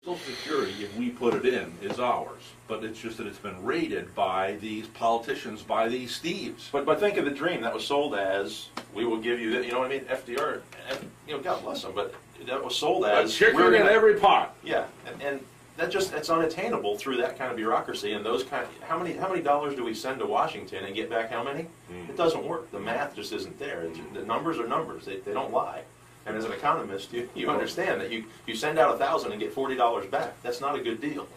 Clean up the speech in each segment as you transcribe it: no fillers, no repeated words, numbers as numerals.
Social Security, if we put it in, is ours, but it's just that it's been raided by these politicians, by these thieves. But think of the dream that was sold as, we will give you, you know what I mean, FDR, and, God bless him, but that was sold as... Chicken in every pot. Yeah, and that's unattainable through that kind of bureaucracy and those kind. How many dollars do we send to Washington and get back how many? It doesn't work. The math just isn't there. The numbers are numbers. They don't lie. And as an economist, you understand that you send out 1,000 and get $40 back. That's not a good deal.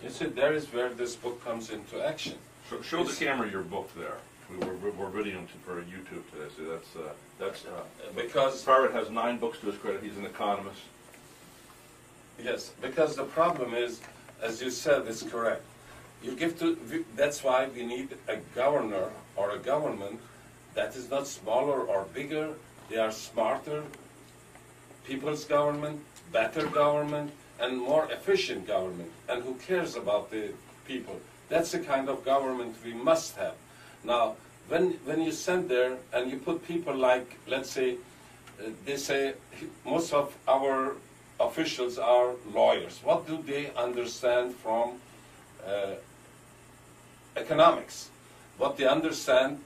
You see, there is where this book comes into action. Show the camera your book there. We're videoing for YouTube today. So that's because Farid has 9 books to his credit. He's an economist. Yes, because the problem is, as you said, it's correct. You give to. That's why we need a governor or a government that is not smaller or bigger. They are smarter, people's government, better government, and more efficient government, and who cares about the people. That's the kind of government we must have. Now, when you send there and you put people like, let's say, they say most of our officials are lawyers. What do they understand from economics? What they understand,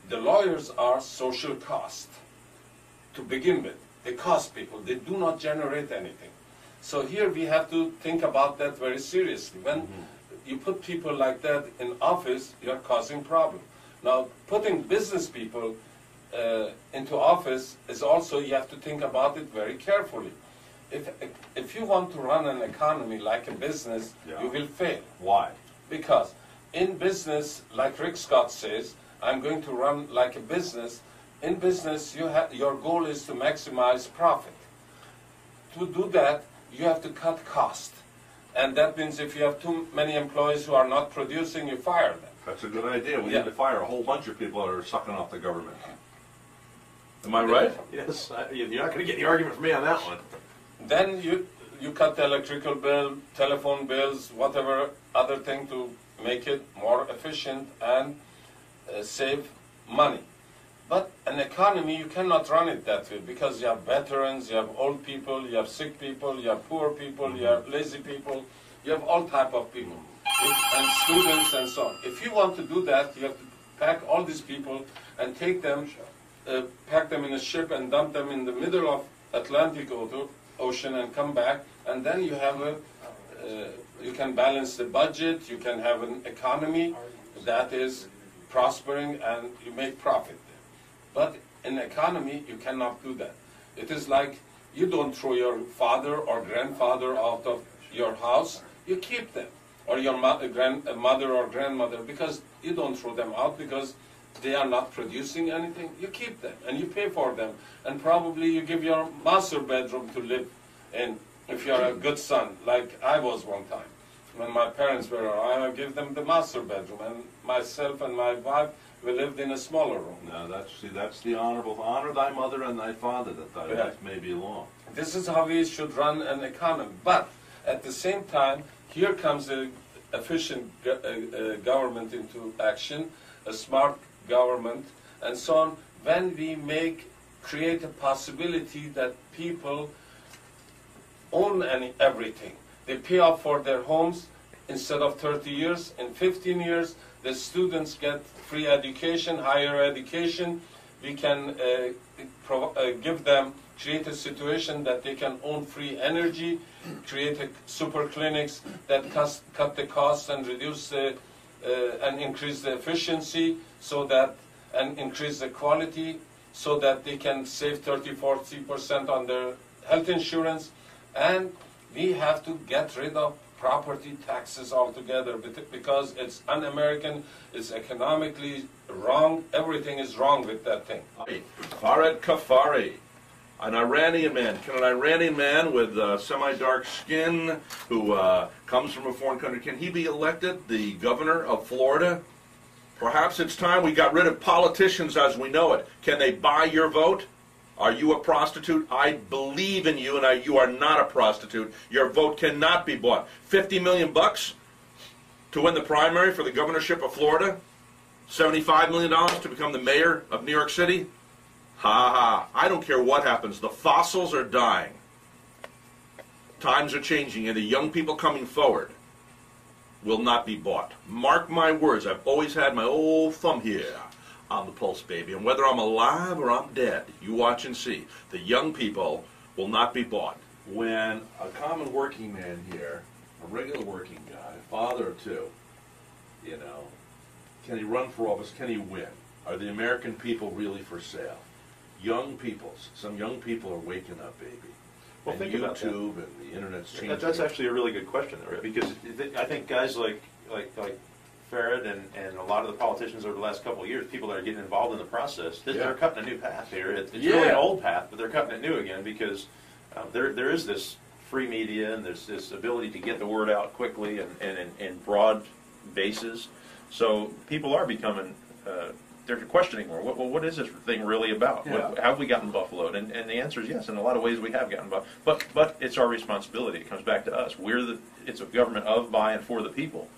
the lawyers are social cost. To begin with, they cost people. They do not generate anything. So here we have to think about that very seriously. When you put people like that in office, you're causing problem. Now, putting business people into office is also, you have to think about it very carefully. If you want to run an economy like a business, you will fail. Why? Because in business, like Rick Scott says, I'm going to run like a business. In business, your goal is to maximize profit. To do that, you have to cut cost. And that means if you have too many employees who are not producing, you fire them. That's a good idea. We need to fire a whole bunch of people that are sucking off the government. Am I right? Yes. You're not going to get the argument from me on that one. Then you cut the electrical bill, telephone bills, whatever other thing to make it more efficient and save money. But an economy, you cannot run it that way because you have veterans, you have old people, you have sick people, you have poor people, you have lazy people, you have all type of people, and students and so on. If you want to do that, you have to pack all these people and take them, pack them in a ship and dump them in the middle of Atlantic Ocean and come back, and then you have you can balance the budget, you can have an economy that is prospering and you make profit. But in economy, you cannot do that. It is like you don't throw your father or grandfather out of your house, you keep them. Or your mother or grandmother, because you don't throw them out because they are not producing anything. You keep them and you pay for them. And probably you give your master bedroom to live in if you're a good son, like I was one time. When my parents were around, I give them the master bedroom. And myself and my wife, we lived in a smaller room. Now that's the honorable, honor thy mother and thy father that thy life may be long. This is how we should run an economy. But at the same time, here comes the efficient government into action, a smart government, and so on. When we create a possibility that people own everything. They pay off for their homes instead of 30 years. In 15 years, the students get free education, higher education. We can give them, create a situation that they can own free energy, create super clinics that cut the costs and reduce and increase the efficiency, and increase the quality, so that they can save 30–40% on their health insurance. And we have to get rid of property taxes altogether because it's un-American, it's economically wrong, everything is wrong with that thing. Farid Khavari, an Iranian man. Can an Iranian man with semi-dark skin who comes from a foreign country, can he be elected the governor of Florida? Perhaps it's time we got rid of politicians as we know it. Can they buy your vote? Are you a prostitute? I believe in you, and you are not a prostitute. Your vote cannot be bought. $50 million to win the primary for the governorship of Florida? $75 million to become the mayor of New York City? Ha ha. I don't care what happens. The fossils are dying. Times are changing, and the young people coming forward will not be bought. Mark my words, I've always had my old thumb here on the pulse, baby. And whether I'm alive or I'm dead, you watch and see. The young people will not be bought. When a common working man here, a regular working guy, a father or two, you know, can he run for office? Can he win? Are the American people really for sale? Young people, some young people are waking up, baby. Well, and think about that. YouTube and the internet's changing. That's actually a really good question, though, because I think guys like Farid and a lot of the politicians over the last couple of years, people that are getting involved in the process, they're cutting a new path here. It's really an old path, but they're cutting it new again because there is this free media and there's this ability to get the word out quickly and in broad bases. So people are becoming, they're questioning more. What is this thing really about? Yeah. How have we gotten buffaloed? And the answer is yes. In a lot of ways, we have gotten buffaloed. But it's our responsibility. It comes back to us. It's a government of, by, and for the people.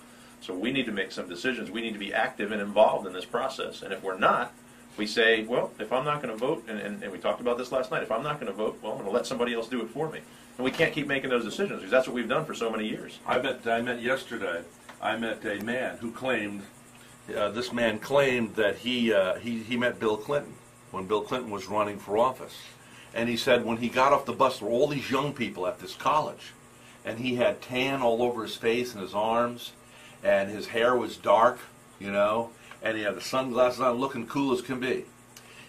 So we need to make some decisions. We need to be active and involved in this process. And if we're not, we say, well, if I'm not going to vote, and we talked about this last night, if I'm not going to vote, well, I'm going to let somebody else do it for me. And we can't keep making those decisions because that's what we've done for so many years. I met yesterday, I met a man who claimed, this man claimed that he met Bill Clinton when Bill Clinton was running for office. And he said when he got off the bus, there were all these young people at this college. And he had tan all over his face and his arms. And his hair was dark, you know. And he had the sunglasses on, looking cool as can be.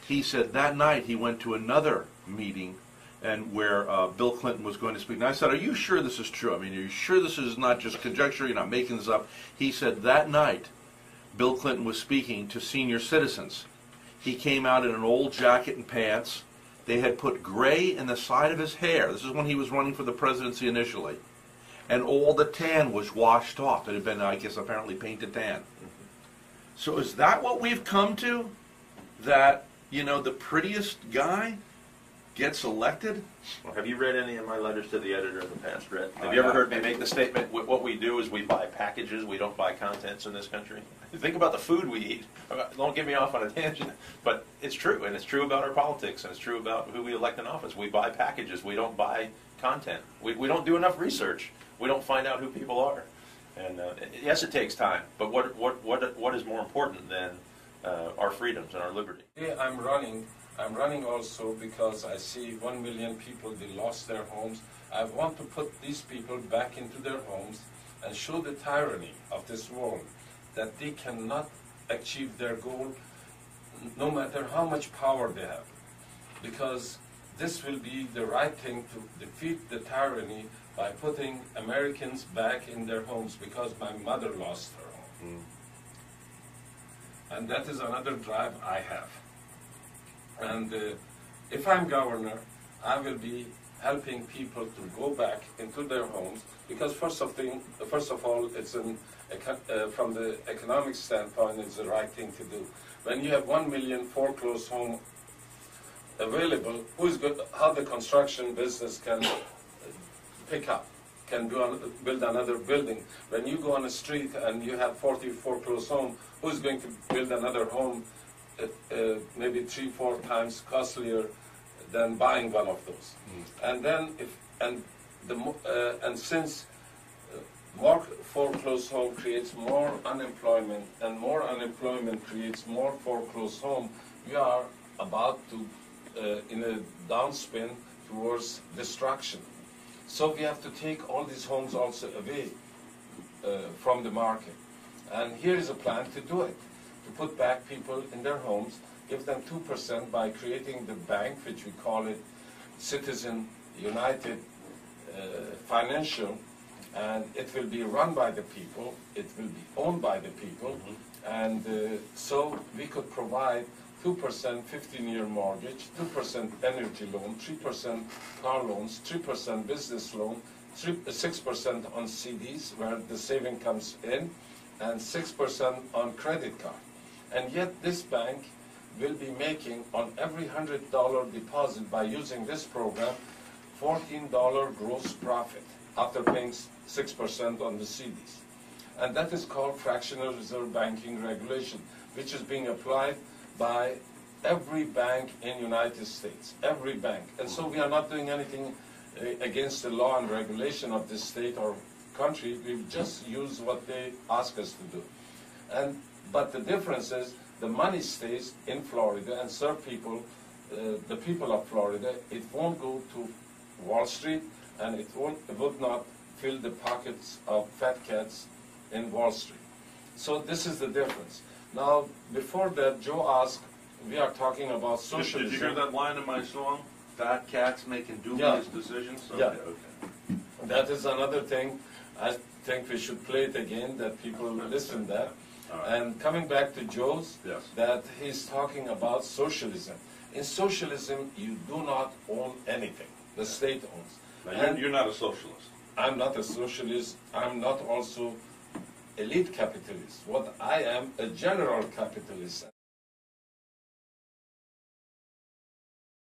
He said that night he went to another meeting and where Bill Clinton was going to speak. And I said, are you sure this is true? I mean, are you sure this is not just conjecture? You're not making this up? He said that night Bill Clinton was speaking to senior citizens. He came out in an old jacket and pants. They had put gray in the side of his hair. This is when he was running for the presidency initially. And all the tan was washed off. It had been, I guess, apparently painted tan. So is that what we've come to? That, you know, the prettiest guy gets elected? Well, have you read any of my letters to the editor in the past, Red? Have you ever heard me make the statement, what we do is we buy packages, we don't buy contents in this country? Think about the food we eat. Don't get me off on a tangent. But it's true, and it's true about our politics, and it's true about who we elect in office. We buy packages, we don't buy content. We don't do enough research. We don't find out who people are. And yes, it takes time, but what is more important than our freedoms and our liberty? Yeah, I'm running also because I see 1 million people, they lost their homes. I want to put these people back into their homes and show the tyranny of this world that they cannot achieve their goal no matter how much power they have. Because this will be the right thing to defeat the tyranny by putting Americans back in their homes, because my mother lost her home. And that is another drive I have. And if I'm governor, I will be helping people to go back into their homes, because first of all, it's from the economic standpoint, it's the right thing to do. When you have 1 million foreclosed homes available, how the construction business can pick up, can build another building. When you go on a street and you have 40 foreclosed homes, who's going to build another home maybe 3-4 times costlier than buying one of those? And then since more foreclosed home creates more unemployment, and more unemployment creates more foreclosed home, we are about to in a downspin towards destruction. So we have to take all these homes also away from the market. And here is a plan to do it, to put back people in their homes, give them 2% by creating the bank, which we call it Citizen United Financial, and it will be run by the people, it will be owned by the people, and so we could provide 2% 15-year mortgage, 2% energy loan, 3% car loans, 3% business loan, 6% on CDs where the saving comes in, and 6% on credit card. And yet this bank will be making on every $100 deposit by using this program $14 gross profit after paying 6% on the CDs. And that is called fractional reserve banking regulation, which is being applied by every bank in United States, every bank. And so we are not doing anything against the law and regulation of this state or country. We just use what they ask us to do. But the difference is the money stays in Florida and serve people, the people of Florida. It won't go to Wall Street, and it would not fill the pockets of fat cats in Wall Street. So this is the difference. Now, before that, Joe asked, we are talking about socialism. Did you hear that line in my song? Fat cats making dubious Yeah. decisions? Yeah. Okay. That is another thing. I think we should play it again, that people listen to that. All right. And coming back to Joe's, Yes. that he's talking about socialism. In socialism, you do not own anything. The state owns. Now, And you're not a socialist. I'm not a socialist. I'm not also elite capitalist. What I am, a general capitalist.